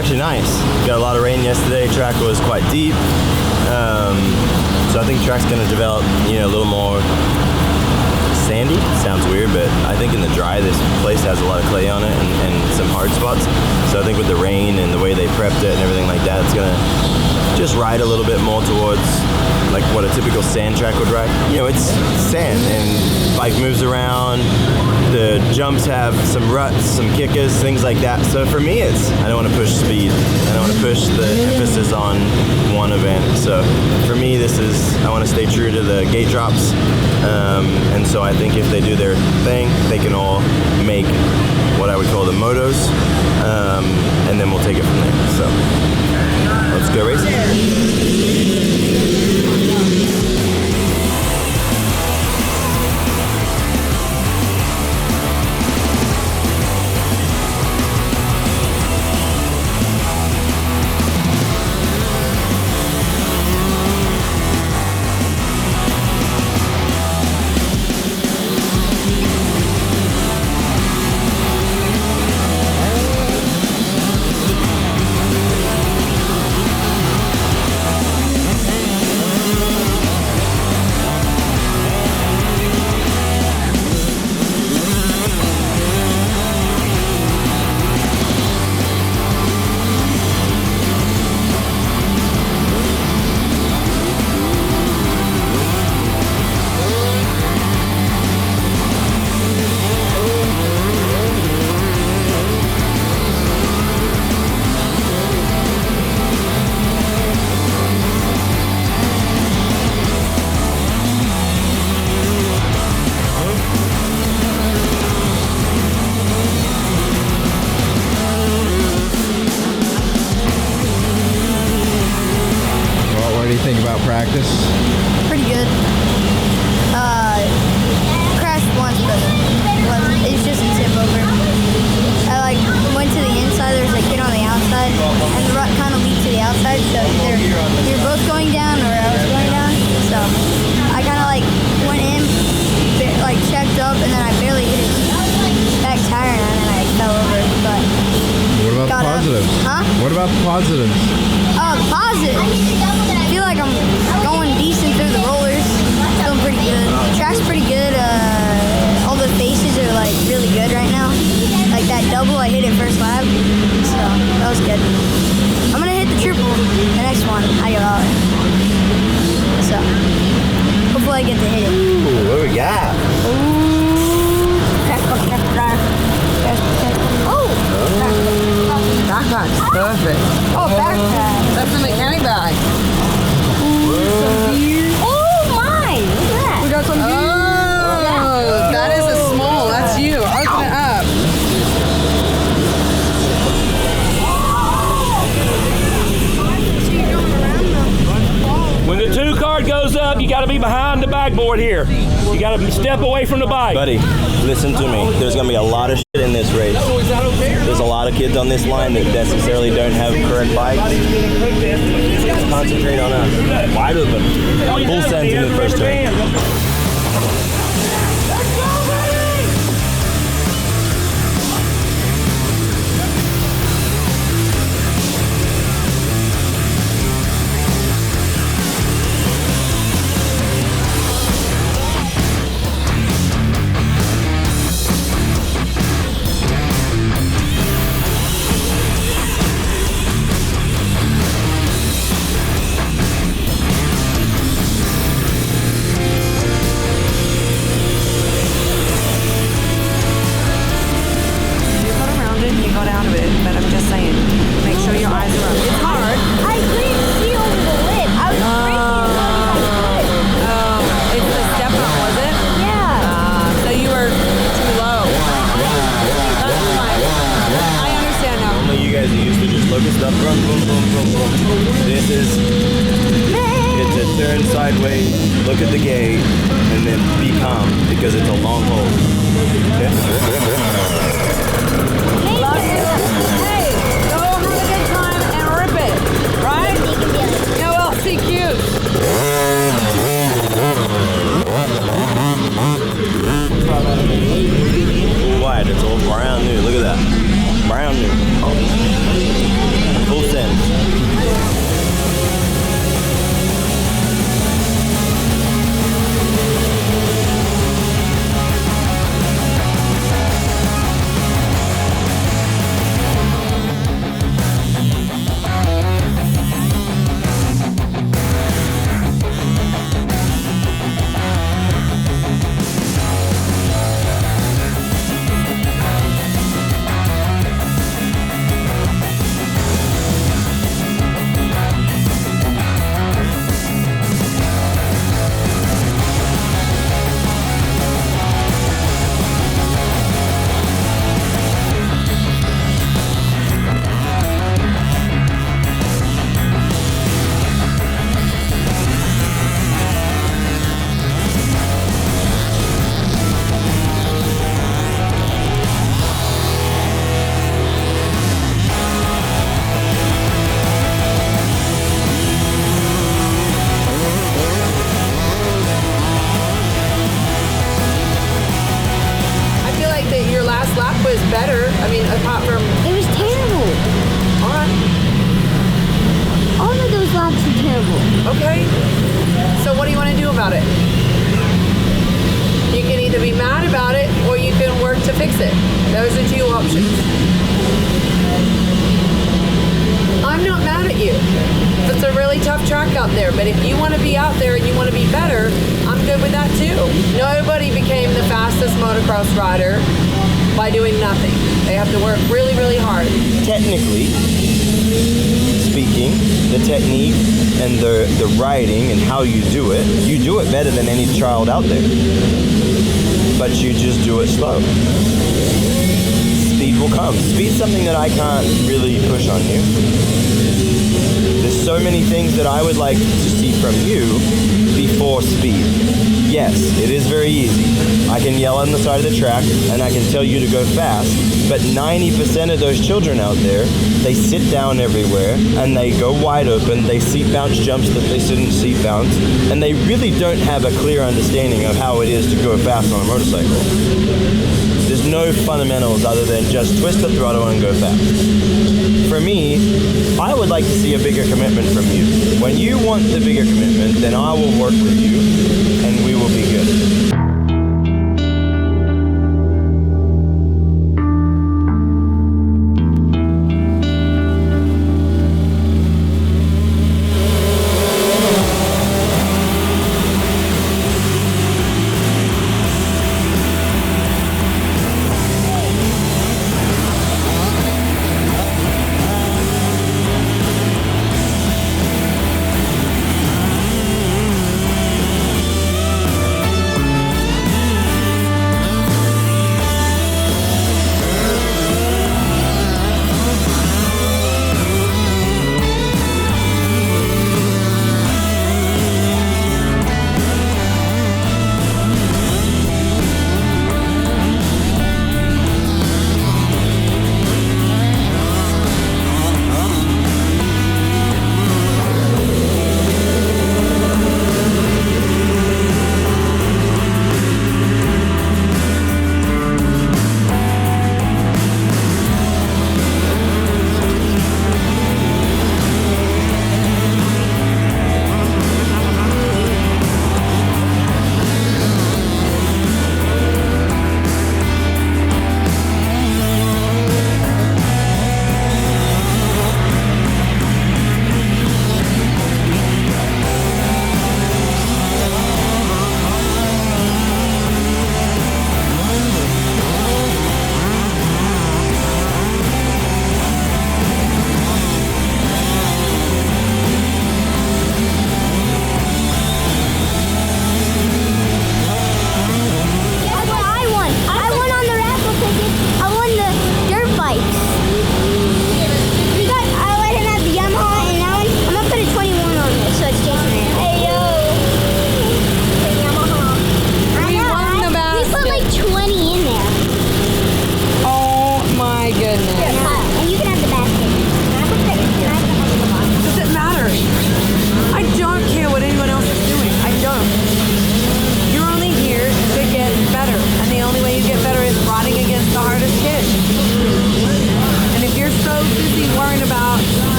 actually nice. Got a lot of rain yesterday. Track was quite deep. So I think track's going to develop, a little more sandy. Sounds weird, but I think in the dry, this place has a lot of clay on it and some hard spots. So I think with the rain and the way they prepped it and everything like that, it's going to just ride a little bit more towards like what a typical sand track would ride. It's sand and bike moves around. The jumps have some ruts, some kickers, things like that. So for me, I don't want to push speed. I don't want to push the emphasis on one event. So for me, I want to stay true to the gate drops. And so I think if they do their thing, they can all make what I would call the motos. And then we'll take it from there. So let's go racing. Practice? Pretty good. Crashed once, but it's just a tip over. I went to the inside, there was a kid on the outside, and the rut kind of leaked to the outside, so either you're both going down or I was going down. So I kind of went in, checked up, and then I barely hit his back tire, and then I fell over. But what about the positives? Huh? What about the positives? Oh, the positives. I feel like I'm going decent through the rollers. Feeling pretty good. The track's pretty good. All the faces are really good right now. Like that double I hit it first lap. So that was good. I'm gonna hit the triple the next one. I go out. So hopefully I get to hit it. Ooh, what do we got? Backpack's perfect. Oh, backpack. That's the mechanic bag. Oh my! Look at that. We got some beer. Oh, that is a small. That's you. Open it up. When the 2 card goes up, you got to be behind the backboard here. You got to step away from the bike. Buddy, listen to me. There's going to be a lot of shit in this race. There's a lot of kids on this line that necessarily don't have correct bikes. Concentrate on us. Wide open. Full sends in the first turn. Sideways, look at the gate, and then be calm because it's a long hole. Okay? Hey, go have a good time and rip it, right? Go LCQ. Wide, it's all brand new. Look at that. Brand new. Oh. I mean, apart from... It was terrible. All right. All of those laps were terrible. Okay. So what do you want to do about it? You can either be mad about it or you can work to fix it. Those are two options. I'm not mad at you. It's a really tough track out there, but if you want to be out there and you want to be better, I'm good with that too. Nobody became the fastest motocross rider by doing nothing. They have to work really, really hard. Technically speaking, the technique and the riding and how you do it better than any child out there. But you just do it slow. Speed will come. Speed's something that I can't really push on you. There's so many things that I would like to see from you before speed. Yes, it is very easy. I can yell on the side of the track and I can tell you to go fast, but 90% of those children out there, they sit down everywhere and they go wide open, they seat bounce jumps that they shouldn't seat bounce, and they really don't have a clear understanding of how it is to go fast on a motorcycle. There's no fundamentals other than just twist the throttle and go fast. For me, I would like to see a bigger commitment from you. When you want the bigger commitment, then I will work with you and we will be good.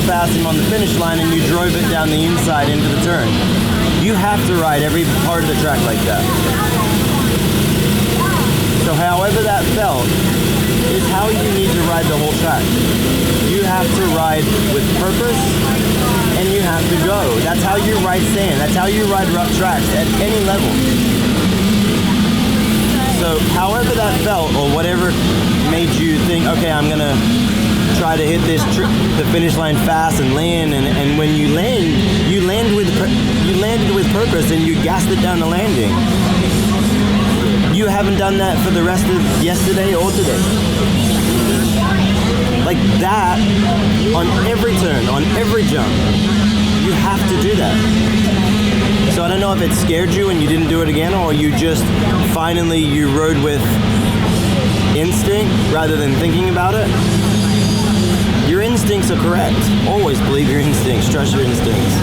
Past him on the finish line and you drove it down the inside into the turn. You have to ride every part of the track like that. So however that felt is how you need to ride the whole track. You have to ride with purpose and you have to go. That's how you ride sand. That's how you ride rough tracks at any level. So however that felt or whatever made you think, okay, I'm gonna try to hit the finish line fast and land, and when you landed with purpose and you gassed it down the landing. You haven't done that for the rest of yesterday or today. Like that, on every turn, on every jump, you have to do that. So I don't know if it scared you and you didn't do it again, or you just finally you rode with instinct rather than thinking about it. Your instincts are correct. Always believe your instincts. Trust your instincts.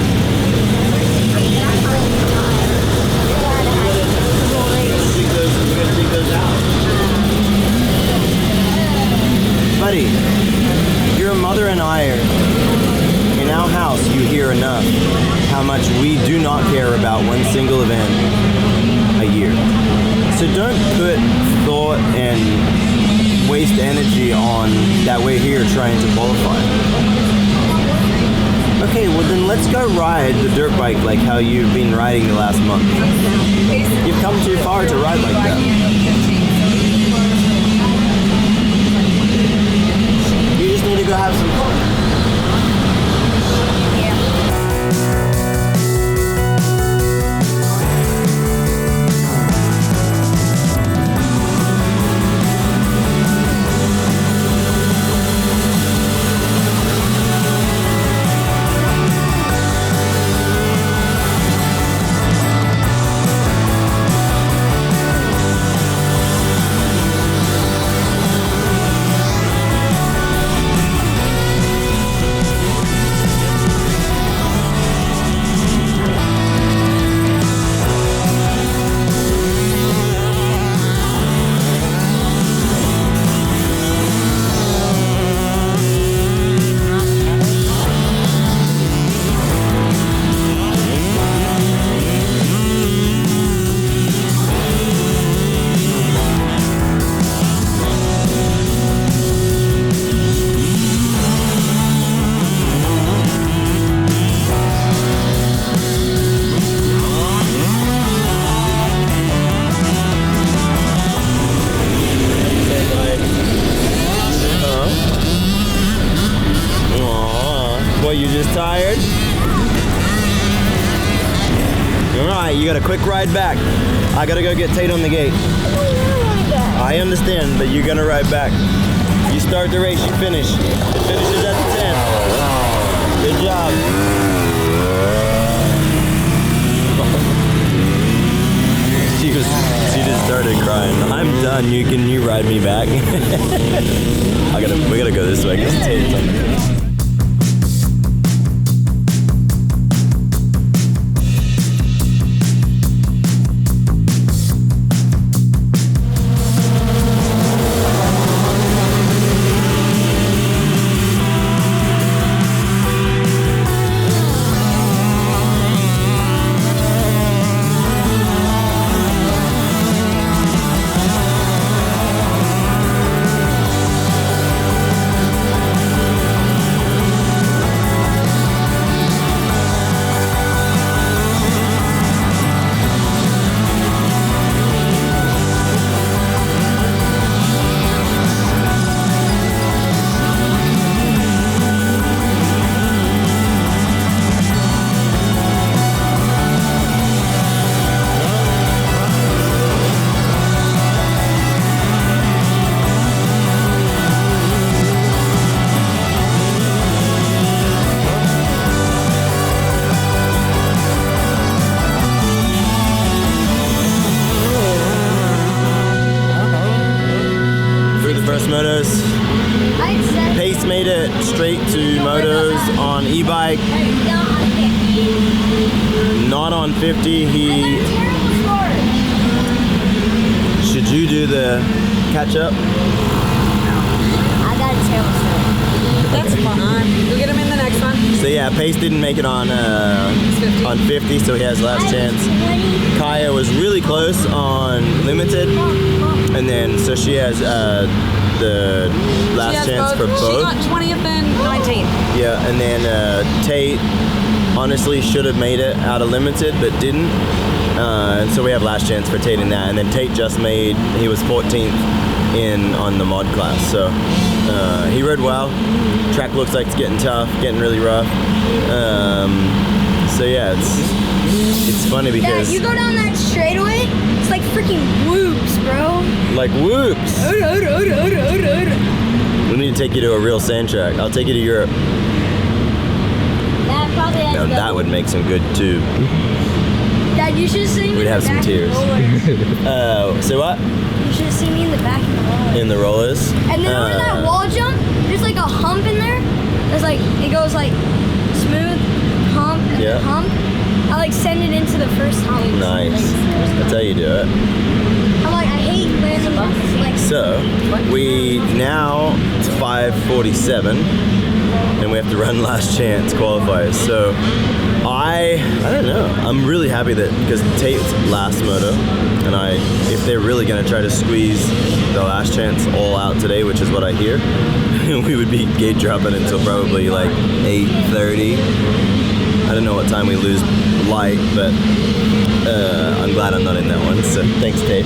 Buddy, your mother and I are in our house. You hear enough how much we do not care about one single event a year. So don't put thought and waste energy on that we're here trying to qualify. Okay, well then let's go ride the dirt bike like how you've been riding the last month. You've come too far to ride like that. You just need to go have some fun. You just tired? Alright, you got a quick ride back. I gotta go get Tate on the gate. I understand, but you're gonna ride back. You start the race, you finish. It finishes at the 10. Good job. She just started crying. I'm done. You ride me back? We gotta go this way because Tate's on the gate. Motos. Pace made it straight to motos on e-bike. Not on 50. Should you do the catch up? I got a terrible start. That's fine. We'll get him in the next one. So yeah, Pace didn't make it on 50, so he has last chance. Kaya was really close on limited, and then so she has the last chance for both. She got 20th and 19th. Yeah, and then Tate honestly should have made it out of limited, but didn't. And so we have last chance for Tate in that. And then Tate just made, he was 14th on the mod class. So he rode well. Track looks like it's getting tough, getting really rough. So yeah, it's funny because... Yeah, you go down that straightaway, it's like freaking whoops, bro. Like whoops. We need to take you to a real sand track. I'll take you to Europe. That probably has Now that would make some good tube. Dad, you should see me. We'd have some tears. Say what? You should see me in the back of the roller. In the rollers. And then on that wall jump, there's like a hump in there. There's like, it goes like smooth, hump, and then hump. I like send it into the first hump. Nice. That's how you do it. I'm like, I hate landing like. So now it's 5:47, and we have to run last chance qualifiers. So I don't know. I'm really happy that because Tate's last moto, and if they're really gonna try to squeeze the last chance all out today, which is what I hear, we would be gate dropping until probably like 8:30. I don't know what time we lose light, but I'm glad I'm not in that one. So thanks, Tate.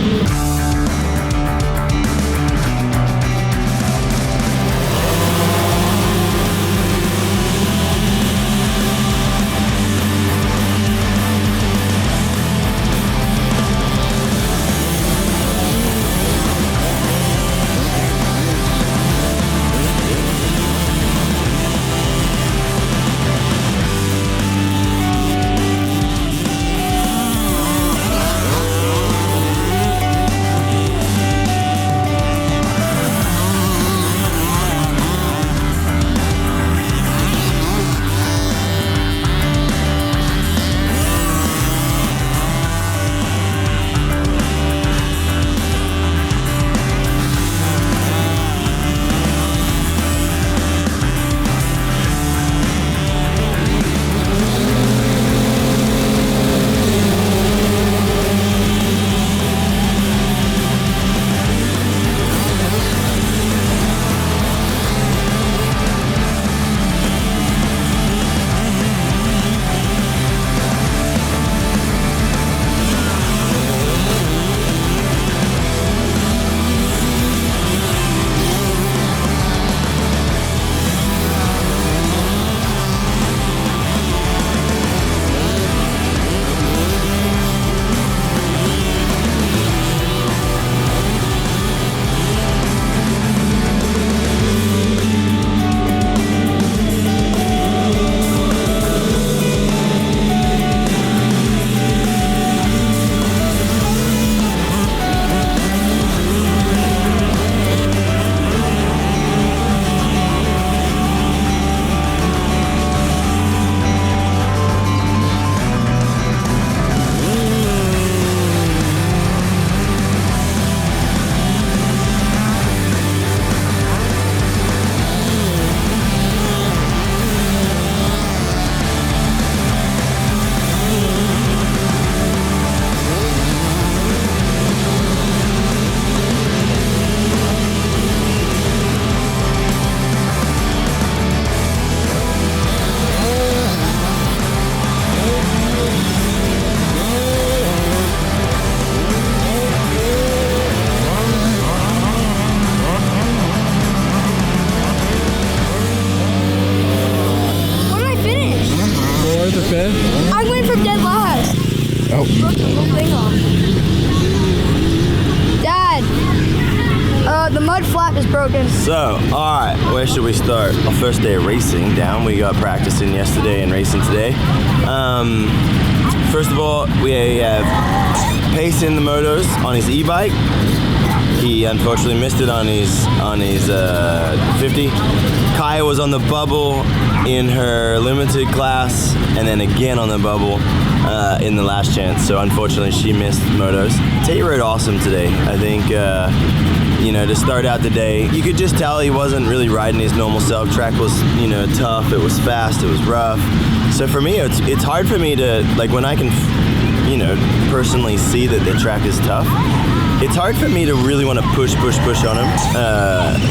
I went from dead last. Oh. Broke the whole thing off. Dad, the mud flap is broken. So, alright, where should we start? Our first day of racing down. We got practicing yesterday and racing today. First of all, we have Pace in the motos on his e-bike. He unfortunately missed it on his 50. Kaya was on the bubble in her limited class, and then again on the bubble in the last chance. So unfortunately, she missed motos. Tate rode awesome today. I think to start out the day, you could just tell he wasn't really riding his normal self. Track was, tough. It was fast. It was rough. So for me, it's hard for me to, like, when I can, personally see that the track is tough, it's hard for me to really want to push on him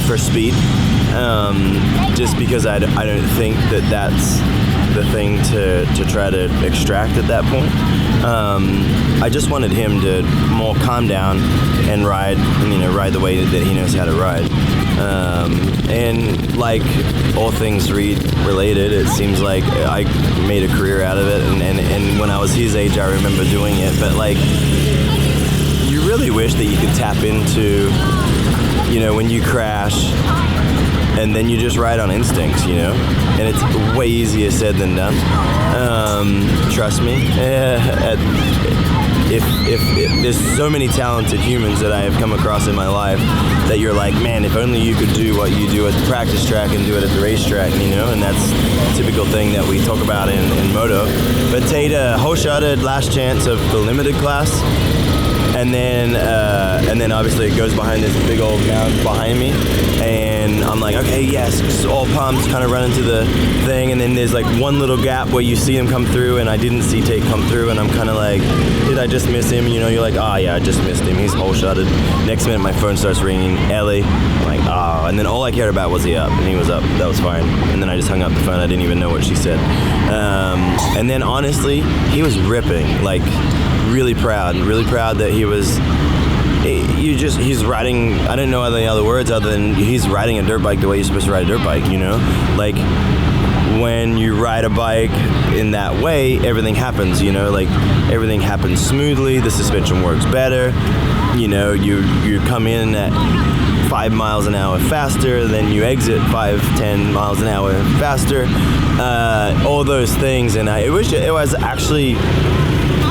for speed, just because I don't think that that's the thing to try to extract at that point. I just wanted him to more calm down and ride the way that he knows how to ride. And like all things Reed related, it seems like I made a career out of it. And when I was his age, I remember doing it. But like, you really wish that you could tap into, when you crash, and then you just ride on instincts, and it's way easier said than done. Trust me. If there's so many talented humans that I have come across in my life that you're like, man, if only you could do what you do at the practice track and do it at the racetrack, and that's a typical thing that we talk about in moto. But Tate holeshotted last chance of the limited class. And then obviously it goes behind this big old mound behind me, and I'm like, okay, yes, just all pumped, kind of running to the thing, and then there's like one little gap where you see him come through, and I didn't see Tate come through, and I'm kind of like, did I just miss him? You're like, oh yeah, I just missed him. He's holeshotted. Next minute my phone starts ringing, Ellie. I'm like, oh, and then all I cared about was he up, and he was up. That was fine. And then I just hung up the phone. I didn't even know what she said. And then honestly, he was ripping, like, really proud that he's riding, I don't know any other words other than he's riding a dirt bike the way you're supposed to ride a dirt bike, like when you ride a bike in that way, everything happens, like everything happens smoothly, the suspension works better, you come in at 5 miles an hour faster, then you exit 5-10 miles an hour faster, all those things. And I wish it was actually,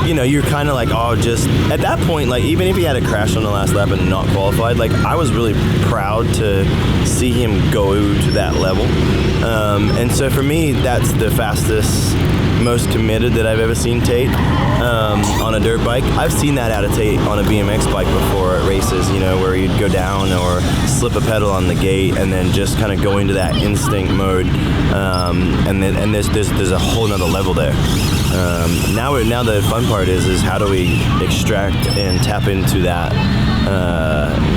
you're kind of like, oh, just at that point, like, even if he had a crash on the last lap and not qualified, like, I was really proud to see him go to that level. And so for me, that's the fastest, most committed that I've ever seen Tate on a dirt bike. I've seen that out of Tate on a BMX bike before at races, where he'd go down or slip a pedal on the gate and then just kind of go into that instinct mode. And there's a whole nother level there. Now the fun part is how do we extract and tap into that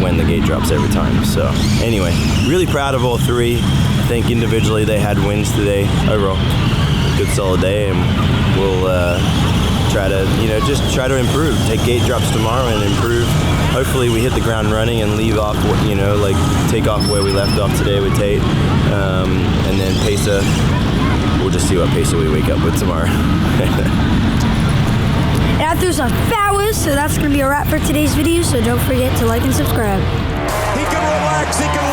when the gate drops every time. So anyway, really proud of all three. I think individually they had wins today. Overall, good solid day, and we'll try to improve. Take gate drops tomorrow and improve. Hopefully we hit the ground running and leave off, take off where we left off today with Tate, and then Pesa. We'll just see what Pesa we wake up with tomorrow. And I threw some flowers, so that's going to be a wrap for today's video, so don't forget to like and subscribe. He can relax, he can